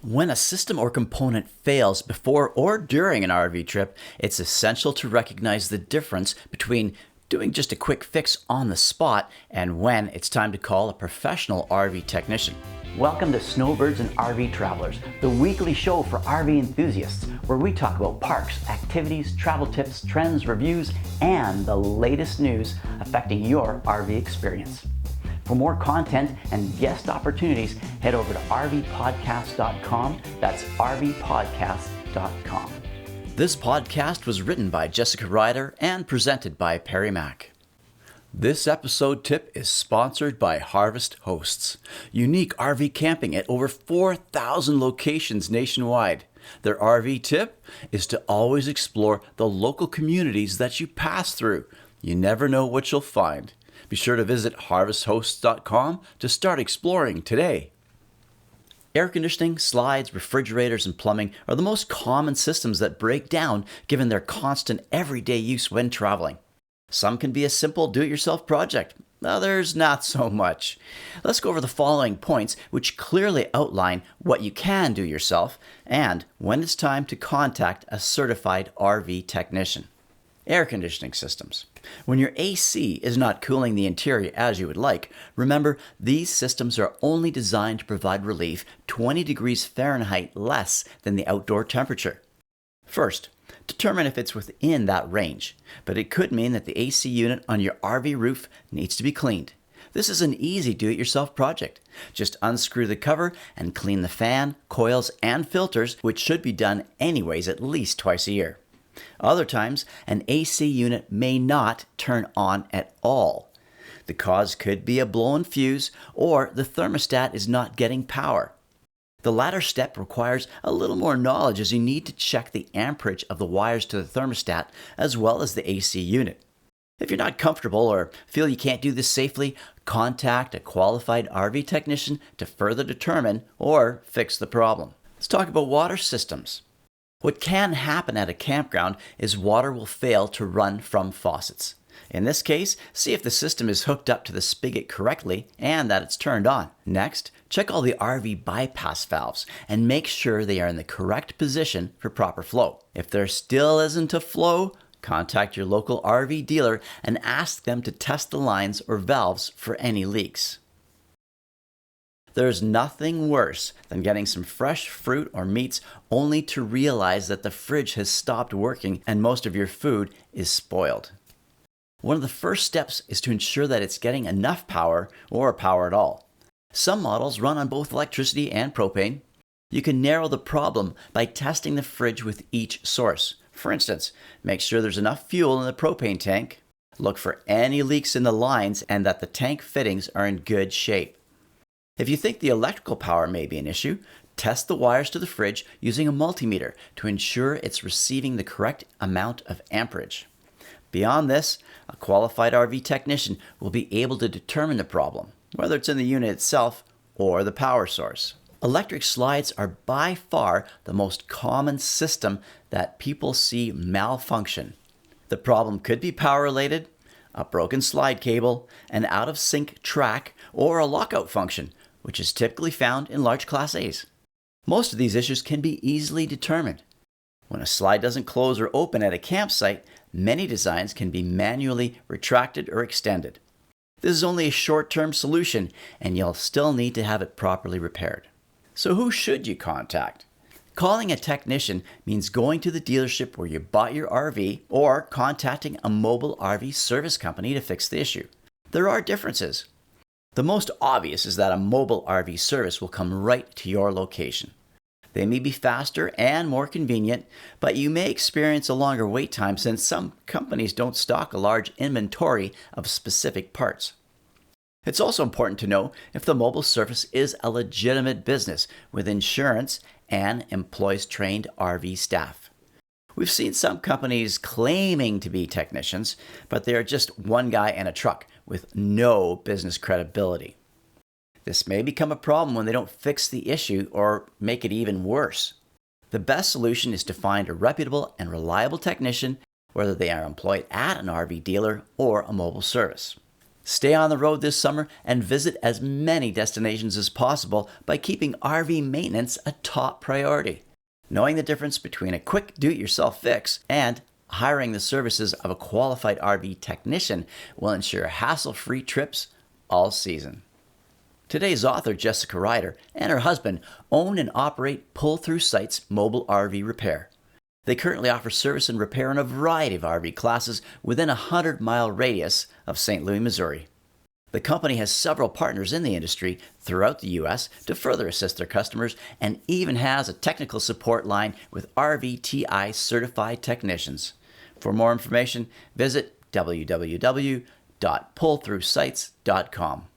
When a system or component fails before or during an RV trip, it's essential to recognize the difference between doing just a quick fix on the spot and when it's time to call a professional RV technician. Welcome to Snowbirds and RV Travelers, the weekly show for RV enthusiasts, where we talk about parks, activities, travel tips, trends, reviews, and the latest news affecting your RV experience. For more content and guest opportunities, head over to rvpodcast.com. That's rvpodcast.com. This podcast was written by Jessica Ryder and presented by Perry Mack. This episode tip is sponsored by Harvest Hosts, unique RV camping at over 4,000 locations nationwide. Their RV tip is to always explore the local communities that you pass through. You never know what you'll find. Be sure to visit harvesthosts.com to start exploring today. Air conditioning, slides, refrigerators, and plumbing are the most common systems that break down given their constant everyday use when traveling. Some can be a simple do-it-yourself project, others not so much. Let's go over the following points which clearly outline what you can do yourself and when it's time to contact a certified RV technician. Air conditioning systems. When your AC is not cooling the interior as you would like, remember these systems are only designed to provide relief 20 degrees Fahrenheit less than the outdoor temperature. First, determine if it's within that range, but it could mean that the AC unit on your RV roof needs to be cleaned. This is an easy do-it-yourself project. Just unscrew the cover and clean the fan, coils, and filters, which should be done anyways at least twice a year. Other times, an AC unit may not turn on at all. The cause could be a blown fuse or the thermostat is not getting power. The latter step requires a little more knowledge as you need to check the amperage of the wires to the thermostat as well as the AC unit. If you're not comfortable or feel you can't do this safely, contact a qualified RV technician to further determine or fix the problem. Let's talk about water systems. What can happen at a campground is water will fail to run from faucets. In this case, see if the system is hooked up to the spigot correctly and that it's turned on. Next, check all the RV bypass valves and make sure they are in the correct position for proper flow. If there still isn't a flow, contact your local RV dealer and ask them to test the lines or valves for any leaks. There's nothing worse than getting some fresh fruit or meats only to realize that the fridge has stopped working and most of your food is spoiled. One of the first steps is to ensure that it's getting enough power or power at all. Some models run on both electricity and propane. You can narrow the problem by testing the fridge with each source. For instance, make sure there's enough fuel in the propane tank, look for any leaks in the lines, and that the tank fittings are in good shape. If you think the electrical power may be an issue, test the wires to the fridge using a multimeter to ensure it's receiving the correct amount of amperage. Beyond this, a qualified RV technician will be able to determine the problem, whether it's in the unit itself or the power source. Electric slides are by far the most common system that people see malfunction. The problem could be power related, a broken slide cable, an out-of-sync track, or a lockout function, which is typically found in large Class A's. Most of these issues can be easily determined. When a slide doesn't close or open at a campsite, many designs can be manually retracted or extended. This is only a short-term solution, and you'll still need to have it properly repaired. So who should you contact? Calling a technician means going to the dealership where you bought your RV or contacting a mobile RV service company to fix the issue. There are differences. The most obvious is that a mobile RV service will come right to your location. They may be faster and more convenient, but you may experience a longer wait time since some companies don't stock a large inventory of specific parts. It's also important to know if the mobile service is a legitimate business with insurance and employs trained RV staff. We've seen some companies claiming to be technicians, but they are just one guy and a truck with no business credibility. This may become a problem when they don't fix the issue or make it even worse. The best solution is to find a reputable and reliable technician, whether they are employed at an RV dealer or a mobile service. Stay on the road this summer and visit as many destinations as possible by keeping RV maintenance a top priority. Knowing the difference between a quick do-it-yourself fix and hiring the services of a qualified RV technician will ensure hassle-free trips all season. Today's author, Jessica Ryder, and her husband own and operate Pull Through Sites Mobile RV Repair. They currently offer service and repair in a variety of RV classes within a 100-mile radius of St. Louis, Missouri. The company has several partners in the industry throughout the U.S. to further assist their customers and even has a technical support line with RVTI certified technicians. For more information, visit www.pullthroughsites.com.